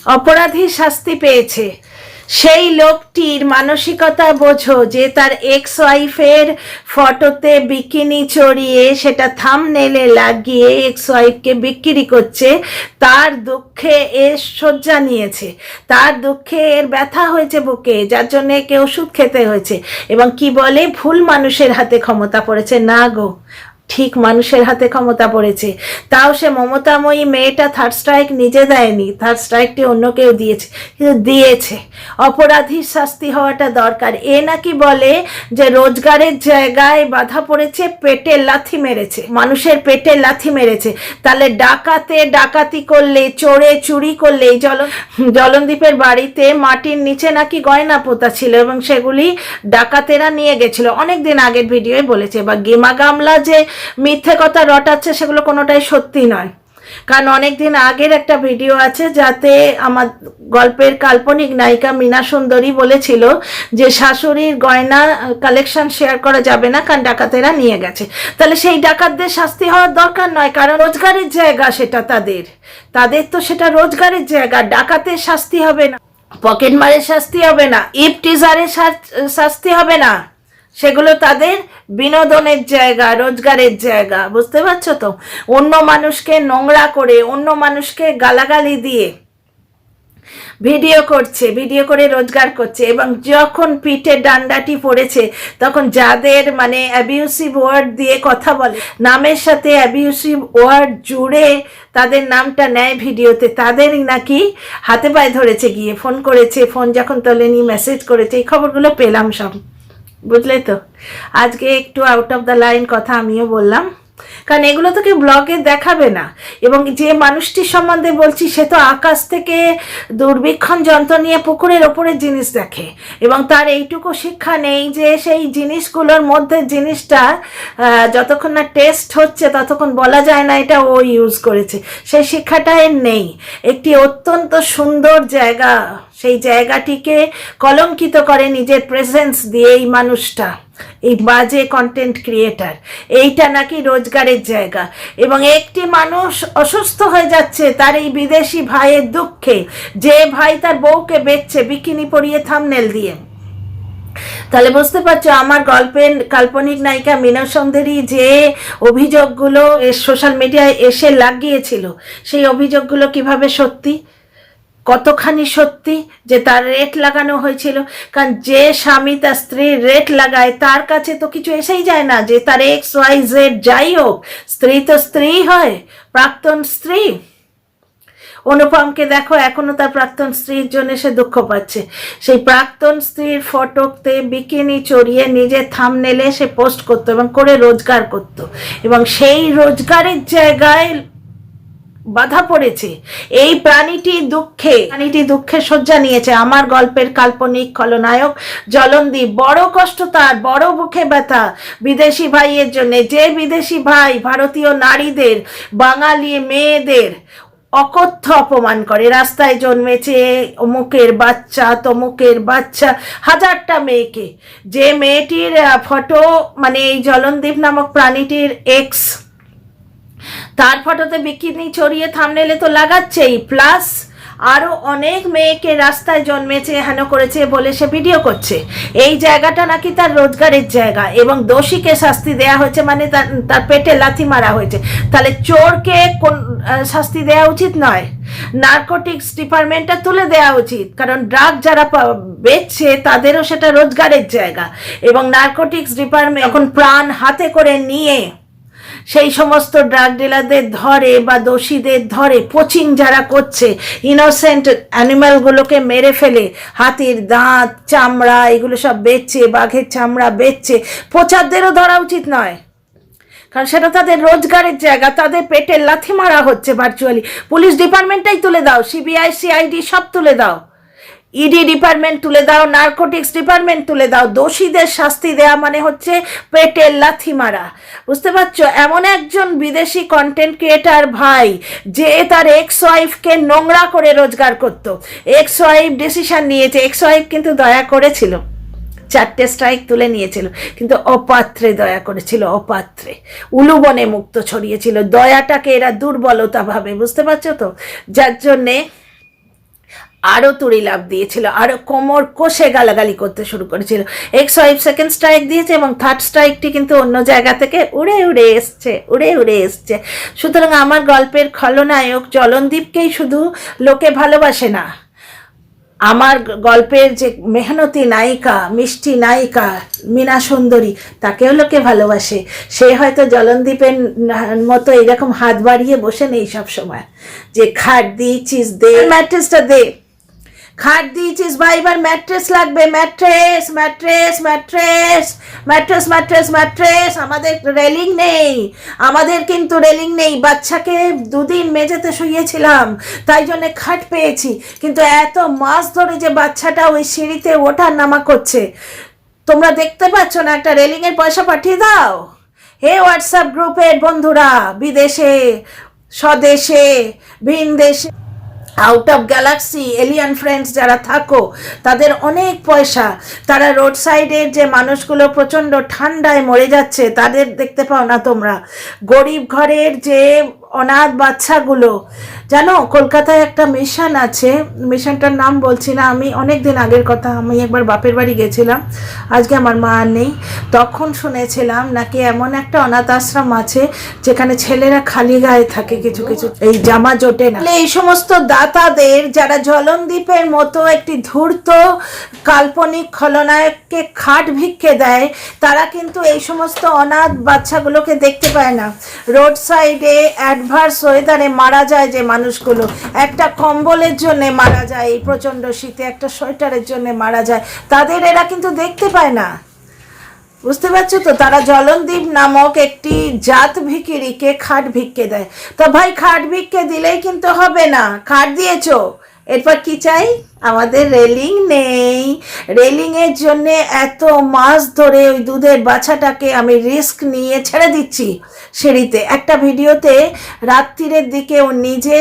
অপরাধী শাস্তি পেয়েছে। সেই লোকটির মানসিকতা বোঝো, যে তার এক্স ওয়াইফের ফটোতে বিকিনি চড়িয়ে সেটা থাম্বনেইলে লাগিয়ে এক্স ওয়াইফকে বিক্রি করছে। তার দুঃখে এর শয্যা নিয়েছে, তার দুঃখে এর ব্যথা হয়েছে বুকে, যার জন্য একে ওষুধ খেতে হয়েছে। এবং কি বলে, ভুল মানুষের হাতে ক্ষমতা পড়েছে। না গো, ঠিক মানুষের হাতে ক্ষমতা পড়েছে। তাও সে মমতাময়ী মেয়েটা থার্ড স্ট্রাইক নিজে দেয়নি, থার্ড স্ট্রাইকটি অন্য কেউ দিয়েছে, কিন্তু দিয়েছে। অপরাধীর শাস্তি হওয়াটা দরকার। এ নাকি বলে যে রোজগারের জায়গায় বাধা পড়েছে, পেটে লাথি মেরেছে, মানুষের পেটে লাথি মেরেছে। তাহলে ডাকাতি করলে, চোরে চুরি করলে, জলনদীপের বাড়িতে মাটির নিচে নাকি গয়না পোতা ছিল এবং সেগুলি ডাকাতেরা নিয়ে গেছিল। অনেকদিন আগের ভিডিওয়ে বলেছে। বা গেমা গামলা যে মিথ্যে কথা রটাচ্ছে সেগুলো কোনোটাই সত্যি নয়। কারণ অনেকদিন আগের একটা ভিডিও আছে যাতে আমার গল্পের কাল্পনিক নায়িকা মীনা সুন্দরী বলেছিল যে শাশুড়ির গয়না কালেকশন শেয়ার করা যাবে না, কারণ ডাকাতেরা নিয়ে গেছে। তাহলে সেই ডাকাতদের শাস্তি হওয়ার দরকার নয়, কারণ রোজগারের জায়গা সেটা, তাদের তো সেটা রোজগারের জায়গা। ডাকাতের শাস্তি হবে না, পকেটমারের শাস্তি হবে না, ইফটিজারের শাস্তি হবে না, সেগুলো তাদের বিনোদনের জায়গা, রোজগারের জায়গা। বুঝতে পারছো তো? অন্য মানুষকে নোংরা করে, অন্য মানুষকে গালাগালি দিয়ে ভিডিও করে রোজগার করছে। এবং যখন পিঠে ডান্ডাটি পড়েছে তখন যাদের মানে অ্যাবিউসিভ ওয়ার্ড দিয়ে কথা বলে, নামের সাথে অ্যাবিউসিভ ওয়ার্ড জুড়ে তাদের নামটা নেয় ভিডিওতে, তাদেরই নাকি হাতে পায়ে ধরেছে, গিয়ে ফোন করেছে, ফোন যখন তোলেনি মেসেজ করেছে। এই খবরগুলো পেলাম সব, বুঝলে তো? আজকে একটু আউট অফ দ্য লাইন কথা আমিও বললাম, কারণ এগুলো তো কেউ ব্লগে দেখাবে না। এবং যে মানুষটির সম্বন্ধে বলছি সে তো আকাশ থেকে দূরবীক্ষণ যন্ত্র নিয়ে পুকুরের ওপরের জিনিস দেখে, এবং তার এইটুকু শিক্ষা নেই যে সেই জিনিসগুলোর মধ্যে জিনিসটা যতক্ষণ না টেস্ট হচ্ছে ততক্ষণ বলা যায় না এটা ও ইউজ করেছে। সেই শিক্ষাটা এর নেই। একটি অত্যন্ত সুন্দর জায়গা, সেই জায়গাটিকে কলঙ্কিত করে নিজের প্রেজেন্স দিয়ে এই মানুষটা, এই বাজে কন্টেন্ট ক্রিয়েটার। এইটা নাকি রোজগারের জায়গা। এবং একটি মানুষ অসুস্থ হয়ে যাচ্ছে তার এই বিদেশি ভাইয়ের দুঃখে, যে ভাই তার বউকে বেচছে বিকিনি পরিয়ে থাম্বনেল দিয়ে। তাহলে বুঝতে পারছো আমার গল্পের কাল্পনিক নায়িকা মীনা সুন্দরী যে অভিযোগগুলো সোশ্যাল মিডিয়ায় এসে লাগিয়েছিল, সেই অভিযোগগুলো কিভাবে সত্যি, কতখানি সত্যি, যে তার রেট লাগানো হয়েছিল। কারণ যে স্বামী তার স্ত্রীর রেট লাগায় তার কাছে তো কিছু এসেই যায় না, যে তার XYZ যাই হোক, স্ত্রী তো স্ত্রী হয়, প্রাক্তন স্ত্রী। অনুপমকে দেখো, এখনো তার প্রাক্তন স্ত্রীর জন্য সে দুঃখ পাচ্ছে। সেই প্রাক্তন স্ত্রীর ফটোতে বিকিনি চড়িয়ে নিজের থাম্বনেইলে সে পোস্ট করতো এবং করে রোজগার করত, এবং সেই রোজগারের জায়গায় বাধা পড়েছে। এই প্রাণীটি দুঃখে শয্যা নিয়েছে। আমার গল্পের কাল্পনিক খলনায়ক জলনদীপ, বড় কষ্ট তার, বড় বুকে ব্যথা বিদেশি ভাইয়ের জন্য। যে বিদেশি ভাই ভারতীয় নারীদের, বাঙালি মেয়েদের অকথ্য অপমান করে, রাস্তায় জন্মেছে অমুকের বাচ্চা, তমুকের বাচ্চা, হাজারটা মেয়েকে। যে মেয়েটির ফটো মানে এই জলনদীপ নামক প্রাণীটির এক্স, তার ফটোতে বিকিনি চড়িয়ে থাম্বনেইলে তো লাগাচ্ছেই, প্লাস আরও অনেক মেয়েকে রাস্তায় জন্মেছে, হেন করেছে বলে সে ভিডিও করছে। এই জায়গাটা নাকি তার রোজগারের জায়গা, এবং দোষীকে শাস্তি দেয়া হয়েছে, মানে তার পেটে লাথি মারা হয়েছে। তাহলে চোরকে কোন শাস্তি দেওয়া উচিত নয়? নার্কোটিক্স ডিপার্টমেন্টটা তুলে দেওয়া উচিত, কারণ ড্রাগ যারা বেচছে তাদেরও সেটা রোজগারের জায়গা। এবং নার্কোটিক্স ডিপার্টমেন্ট এখন প্রাণ হাতে করে নিয়ে সেই সমস্ত ড্রাগ ডিলারদের ধরে বা দোষীদের ধরে, পোচিং যারা করছে, ইনোসেন্ট অ্যানিম্যালগুলোকে মেরে ফেলে, হাতির দাঁত, চামড়া এগুলো সব বেচছে, বাঘের চামড়া বেচছে, পোচারদেরও ধরা উচিত নয়, কারণ সেটা তাদের রোজগারের জায়গা। তাদের পেটে লাথি মারা হচ্ছে ভার্চুয়ালি। পুলিশ ডিপার্টমেন্টটাই তুলে দাও, সিবিআই সিআইডি সব তুলে দাও, ইডি ডিপার্টমেন্ট তুলে দাও, নার্কোটিক্স ডিপার্টমেন্ট তুলে দাও। দোষীদের শাস্তি দেয়া মানে হচ্ছে পেটে লাথি মারা। বুঝতে পারছো? এমন একজন বিদেশি কন্টেন্ট ক্রিয়েটার ভাই, যে তার এক্স ওয়াইফকে নোংরা করে রোজগার করত, এক্স ওয়াইফ ডিসিশন নিয়েছে, এক্স ওয়াইফ কিন্তু দয়া করেছিল, 4টে স্ট্রাইক তুলে নিয়েছিল, কিন্তু অপাত্রে দয়া করেছিল, অপাত্রে উলুবনে মুক্ত ছড়িয়েছিল। দয়াটাকে এরা দুর্বলতা ভাবে, বুঝতে পারছো তো? যার জন্যে আরও তুড়ি লাভ দিয়েছিল, আরও কোমর কষে গালাগালি করতে শুরু করেছিল। এক্স ওয়াইফ সেকেন্ড স্ট্রাইক দিয়েছে এবং থার্ড স্ট্রাইকটি কিন্তু অন্য জায়গা থেকে উড়ে উড়ে এসছে। সুতরাং আমার গল্পের খলনায়ক জলনদীপকেই শুধু লোকে ভালোবাসে না, আমার গল্পের যে মেহনতি নায়িকা, মিষ্টি নায়িকা মীনা সুন্দরী, তাকেও লোকে ভালোবাসে। সে হয়তো জলনদীপের মতো এরকম হাত বাড়িয়ে বসে নেই সব সময় যে খাট দিয়েছিস দে, ম্যাট্রেসটা দে, খাট দিয়েছিস বা এবার ম্যাট্রেস লাগবে, mattress mattress mattress mattress mattress mattress. আমাদের রেলিং নেই, আমাদের কিন্তু রেলিং নেই। বাচ্চাকে 2 দিন মেঝেতে শুয়েছিলাম, তাই জন্য খাট পেয়েছি, কিন্তু এত মাস ধরে যে বাচ্চাটা ওই সিঁড়িতে ওঠা নামা করছে, তোমরা দেখতে পাচ্ছ না? একটা রেলিংয়ের পয়সা পাঠিয়ে দাও। হে হোয়াটসঅ্যাপ গ্রুপের বন্ধুরা, বিদেশে, স্বদেশে, ভিন দেশে, out of Galaxy, alien friends যারা থাকো, তাদের অনেক পয়সা, তারা রোড সাইডের যে মানুষগুলো প্রচণ্ড ঠান্ডায় মরে যাচ্ছে তাদের দেখতে পাও না তোমরা? গরিব ঘরের যে অনাথ বাচ্চাগুলো, জানো কলকাতায় একটা মিশন আছে, মিশনটার নাম বলছি না, আমি অনেক দিন আগের কথা, আমি একবার বাপের বাড়ি গেছিলাম, আজকে আমার মা নেই, তখন শুনেছিলাম নাকি এমন একটা অনাথ আশ্রম আছে যেখানে ছেলেরা খালি গায়ে থাকে, কিছু কিছু এই জামা জোটে না। এই সমস্ত দাতাদের, যারা জলনদীপের মতো একটি ধূর্ত কাল্পনিক খলনায়ককে খাট ভিক্ষে দেয়, তারা কিন্তু এই সমস্ত অনাথ বাচ্চাগুলোকে দেখতে পায় না। রোড সাইডে অ্যাডভার্স ওয়েদারে মারা যায় যে মানুষগুলো, একটা কম্বলের জন্য মারা যায়, এই প্রচণ্ড শীতে একটা সোয়েটারের জন্য মারা যায়, তাদের এরা কিন্তু দেখতে পায় না। বুঝতে পারছো তো? তারা জলনদীপ নামক একটি জাত ভিখিরিকে খাট ভিক্ষে দেয়। তো ভাই, খাট ভিক্ষে দিলেই কিন্তু হবে না, খাট দিয়েছো, এরপর কি চাই? আমাদের রেলিং নেই। রেলিংয়ের জন্যে এত মাস ধরে ওই দুধের বাচ্চাটাকে আমি রিস্ক নিয়ে ছেড়ে দিচ্ছি সিঁড়িতে। একটা ভিডিওতে রাত্রিরের দিকে ও নিজে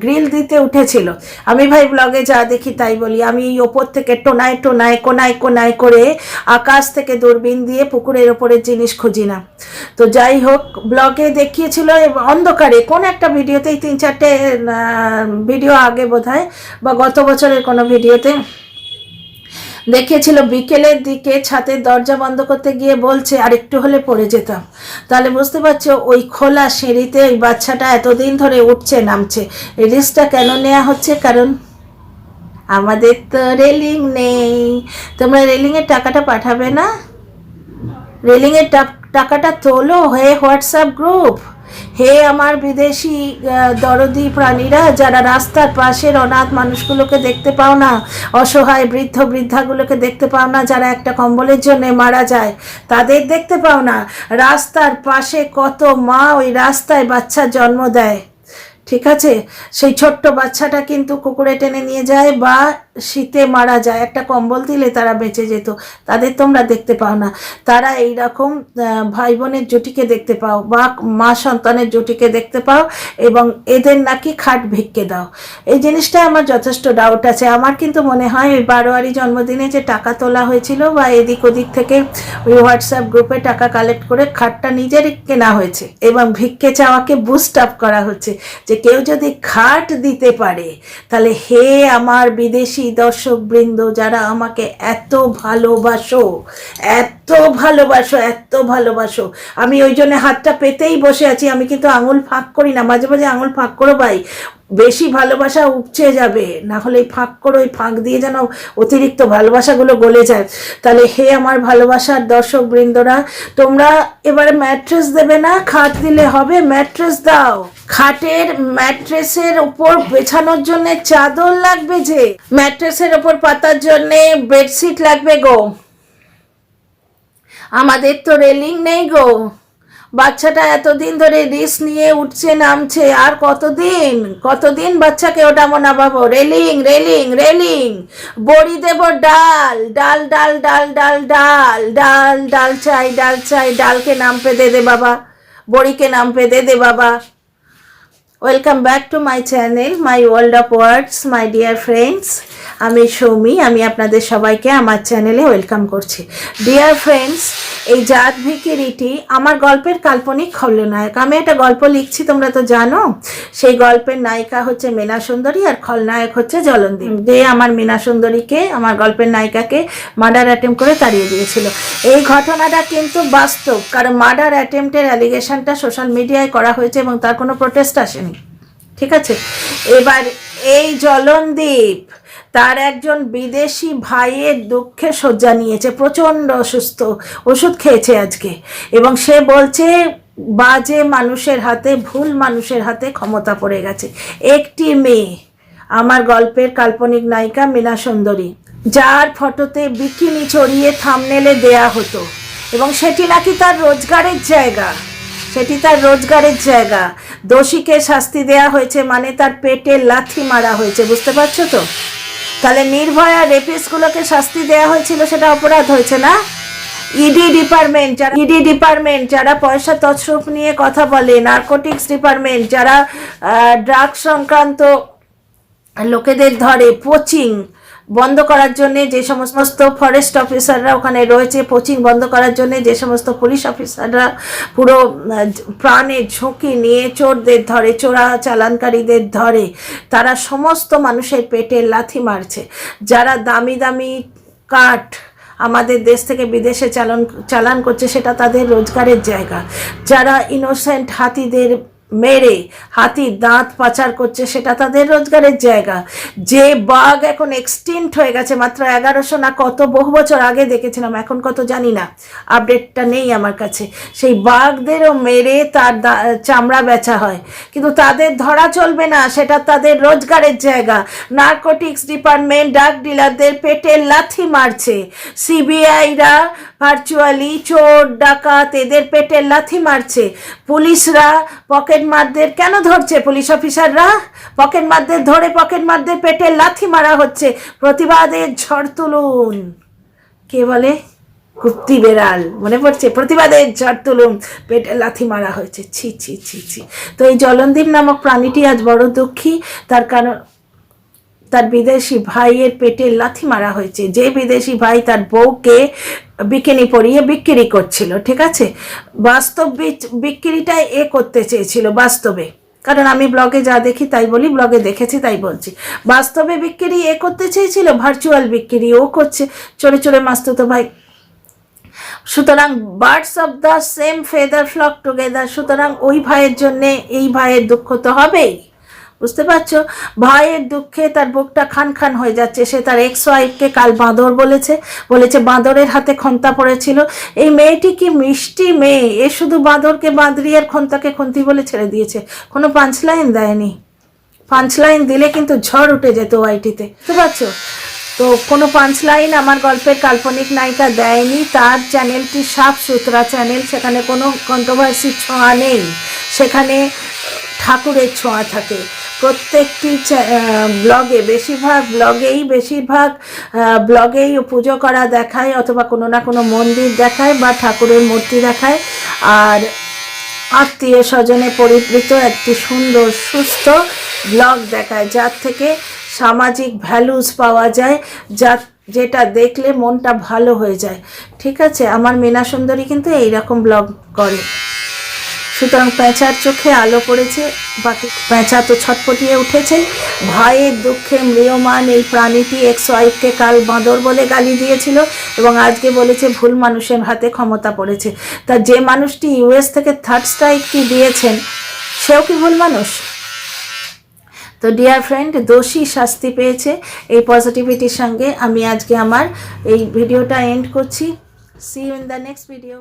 গ্রিল দিতে উঠেছিল। আমি ভাই ব্লগে যা দেখি তাই বলি, আমি ওপর থেকে টোনায় টোনায় কোনায় কোনায় করে আকাশ থেকে দূরবীন দিয়ে পুকুরের ওপরের জিনিস খুঁজি না। তো যাই হোক, ব্লগে দেখিয়েছিল অন্ধকারে, কোন একটা ভিডিওতেই 3-4টে ভিডিও আগে বোধহয় বা গত বছরের কোনো ভিডিওতে দেখিয়েছিল, বিকেলের দিকে ছাদের দরজা বন্ধ করতে গিয়ে বলছে আর একটু হলে পড়ে যেতাম। তাহলে বুঝতে পারছো ওই খোলা সিঁড়িতে ওই বাচ্চাটা এতদিন ধরে উঠছে নামছে। এই রিস্কটা কেন নেওয়া হচ্ছে? কারণ আমাদের তো রেলিং নেই। তোমরা রেলিংয়ের টাকাটা পাঠাবে না? রেলিংয়ের টাকাটা তোলো হে হোয়াটসঅ্যাপ গ্রুপ, হে আমার বিদেশি দরদি প্রাণীরা, যারা রাস্তার পাশের অনাথ মানুষগুলোকে দেখতে পাও না, অসহায় বৃদ্ধ বৃদ্ধাগুলোকে দেখতে পাও না, যারা একটা কম্বলের জন্য মারা যায়, তাদের দেখতে পাও না? রাস্তার পাশে কত মা ওই রাস্তায় বাচ্চার জন্ম দেয়, ঠিক আছে? সেই ছোট্ট বাচ্চাটা কিন্তু কুকুরে টেনে নিয়ে যায় বা শীতে মারা যায়, একটা কম্বল দিলে তারা বেঁচে যেত, তাদের তোমরা দেখতে পাও না। তারা এইরকম ভাই বোনের জুটিকে দেখতে পাও বা মা সন্তানের জুটিকে দেখতে পাও এবং এদের নাকি খাট ভিক্ষে দাও। এই জিনিসটা আমার যথেষ্ট ডাউট আছে। আমার কিন্তু মনে হয় ওই বারোয়ারি জন্মদিনে যে টাকা তোলা হয়েছিল বা এদিক ওদিক থেকে ওই হোয়াটসঅ্যাপ গ্রুপে টাকা কালেক্ট করে খাটটা নিজেরই কেনা হয়েছে এবং ভিক্ষে চাওয়াকে বুস্ট আপ করা হচ্ছে যে কেউ যদি খাট দিতে পারে, তাহলে হে আমার বিদেশি দর্শক বৃন্দ, যারা আমাকে এত ভালোবাসো, এত ভালোবাসো, এত ভালোবাসো, আমি ওই জন্য হাতটা পেতেই বসে আছি। আমি কিন্তু আঙুল ফাঁক করি না, মাঝে মাঝে আঙুল ফাঁক করো ভাই, বেশি ভালোবাসা উপচে যাবে, না হলে এই ফাঁক করো, ওই ফাঁক দিয়ে যেন অতিরিক্ত ভালোবাসাগুলো গলে যায়। তাহলে হে আমার ভালোবাসার দর্শক বৃন্দরা, তোমরা এবারে ম্যাট্রেস দেবে না, খাট দিলে হবে, ম্যাট্রেস দাও। খাটের ম্যাট্রেসের উপর বেছানোর জন্য চাদর লাগবে, যে ম্যাট্রেসের উপর পাতার জন্য বেডশিট লাগবে গো। আমাদের তো রেলিং নেই গো। বাচ্চাটা এতদিন ধরে রিস্ক নিয়ে উঠছে নামছে, আর কতদিন বাচ্চাকে ওঠাবো না বাবু? Railing railing railing. বড়ি দেব ডাল, ডাল ডাল ডাল ডাল ডাল ডাল ডাল চাই, ডাল চাই, ডালকে নামপে দে দে বাবা, বড়িকে নামপে দে দে বাবা। Welcome back to my channel, my world of words, my dear friends. আমি সৌমি, আমি আপনাদের সবাইকে আমার চ্যানেলে ওয়েলকাম করছি। ডিয়ার ফ্রেন্ডস, এই জাত ভিখিরিটি আমার গল্পের কাল্পনিক খলনায়ক। আমি একটা গল্প লিখছি, তোমরা তো জানো। সেই গল্পের নায়িকা হচ্ছে মীনা সুন্দরী আর খলনায়ক হচ্ছে জলনদীপ, যে আমার মীনা সুন্দরীকে, আমার গল্পের নায়িকাকে মার্ডার অ্যাটেম্প করে তাড়িয়ে দিয়েছিল। এই ঘটনাটা কিন্তু বাস্তব, কারণ মার্ডার অ্যাটেম্পটের অ্যালিগেশনটা সোশ্যাল মিডিয়ায় করা হয়েছে এবং তার কোনো প্রোটেস্ট আসেনি। ঠিক আছে, এবার এই জলনদীপ তার একজন বিদেশি ভাইয়ের দুঃখে শয্যা নিয়েছে, প্রচণ্ড অসুস্থ, ওষুধ খেয়েছে আজকে, এবং সে বলছে বাজে মানুষের হাতে, ভুল মানুষের হাতে ক্ষমতা পড়ে গেছে। একটি মেয়ে, আমার গল্পের কাল্পনিক নায়িকা মীনা সুন্দরী, যার ফটোতে বিকিনি চড়িয়ে থাম্বনেলে দেয়া হতো, এবং সেটি নাকি তার রোজগারের জায়গা, সেটি তার রোজগারের জায়গা। দোষীকে শাস্তি দেয়া হয়েছে, মানে তার পেটে লাথি মারা হয়েছে, বুঝতে পারছো তো? তাহলে নির্ভয়া রেপিস্টগুলোকে শাস্তি দেয়া হয়েছিল, সেটা অপরাধ হয়েছে না? ইডি ডিপার্টমেন্ট যারা পয়সা তছরূপ নিয়ে কথা বলে, নার্কোটিক্স ডিপার্টমেন্ট যারা ড্রাগস সংক্রান্ত লোকেদের ধরে, পোচিং বন্ধ করার জন্যে যে সমস্ত ফরেস্ট অফিসাররা ওখানে রয়েছে, পোচিং বন্ধ করার জন্যে যে সমস্ত পুলিশ অফিসাররা পুরো প্রাণের ঝুঁকি নিয়ে চোরদের ধরে, চোরা চালানকারীদের ধরে, তারা সমস্ত মানুষের পেটে লাথি মারছে। যারা দামি দামি কাঠ আমাদের দেশ থেকে বিদেশে চালান করছে, সেটা তাদের রোজগারের জায়গা। যারা ইনোসেন্ট হাতিদের মেরে হাতির দাঁত পাচার করছে, সেটা তাদের রোজগারের জায়গা। যে বাঘ এখন এক্সটিন্ট হয়ে গেছে, মাত্র 1100 না কত বহু বছর আগে দেখেছিলাম, এখন কত জানি না, আপডেটটা নেই আমার কাছে, সেই বাঘদেরও মেরে তার চামড়া বেচা হয়, কিন্তু তাদের ধরা চলবে না, সেটা তাদের রোজগারের জায়গা। নার্কোটিক্স ডিপার্টমেন্ট ড্রাগ ডিলারদের পেটে লাথি মারছে, সিবিআইরা ভার্চুয়ালি চোর ডাকাত এদের পেটে লাথি মারছে, পুলিশরা পকেটমারদের কেন ধরছে? পুলিশ অফিসাররা পকেটমারদের ধরে পকেটমারদের পেটে লাথি মারা হচ্ছে। প্রতিবাদের ঝড় তুলুন, কে বলে? কুত্তি বেড়াল, মনে পড়ছে? প্রতিবাদের ঝড় তুলুন, পেটে লাথি মারা হয়েছে। ছি ছি ছি ছি। তো এই জলনদীপ নামক প্রাণীটি আজ বড় দুঃখী, তার কারণ তার বিদেশি ভাইয়ের পেটে লাথি মারা হয়েছে। যে বিদেশি ভাই তার বউকে বিকিনি পরিয়ে বিক্রি করছিল, ঠিক আছে, বাস্তব বিক্রিটাই এ করতে চেয়েছিল বাস্তবে, কারণ আমি ব্লগে যা দেখি তাই বলি, ব্লগে দেখেছি তাই বলছি। বাস্তবে বিক্রি এ করতে চেয়েছিল, ভার্চুয়াল বিক্রি ও করছে, চোরে চোরে মাস্তুতো ভাই। সুতরাং birds of the same feather flock together, সুতরাং ওই ভাইয়ের জন্যে এই ভাইয়ের দুঃখ তো হবেই, বুঝতে পারছো? ভাইয়ের দুঃখে তার বুকটা খান খান হয়ে যাচ্ছে। সে তার এক্স ওয়াইফকে কাল বাঁদর বলেছে, বাঁদরের হাতে খন্তা পড়েছিল। এই মেয়েটি কি মিষ্টি মেয়ে, এ শুধু বাঁদরকে বাঁদরি আর খন্তাকে খন্তি বলে ছেড়ে দিয়েছে, কোনো পাঁচলাইন দেয়নি। পাঁচলাইন দিলে কিন্তু ঝড় উঠে যেত ওয়াইটিতে, বুঝতে পারছো তো? কোনো পাঁচলাইন আমার গল্পের কাল্পনিক নায়িকা দেয়নি। তার চ্যানেলটি সাফ সুতরা চ্যানেল, সেখানে কোনো কন্ট্রোভার্সি ছোঁয়া নেই, সেখানে ঠাকুরের ছোঁয়া থাকে। প্রত্যেকটি ব্লগে, বেশিরভাগ ব্লগেই পুজো করা দেখায়, অথবা কোনো না কোনো মন্দির দেখায় বা ঠাকুরের মূর্তি দেখায়, আর আত্মীয় স্বজনে পরিবৃত একটি সুন্দর সুস্থ ব্লগ দেখায়, যার থেকে সামাজিক ভ্যালুস পাওয়া যায়, যেটা দেখলে মনটা ভালো হয়ে যায়। ঠিক আছে, আমার মীনা সুন্দরী কিন্তু এইরকম ব্লগ করে। সুতরাং পেঁচার চোখে আলো পড়েছে, বাকি পেঁচা তো ছটপটিয়ে উঠেছে। ভাইয়ের দুঃখে ম্রিয়মান এই প্রাণীটি এক্স ওয়াইফকে কাল বাঁদর বলে গালি দিয়েছিল, এবং আজকে বলেছে ভুল মানুষের হাতে ক্ষমতা পড়েছে। তা যে মানুষটি ইউএস থেকে থার্ড স্ট্রাইকটি দিয়েছেন, সেও কি ভুল মানুষ? তো ডিয়ার ফ্রেন্ড, দোষী শাস্তি পেয়েছে। এই পজিটিভিটির সঙ্গে আমি আজকে আমার এই ভিডিওটা এন্ড করছি। See you in the next video.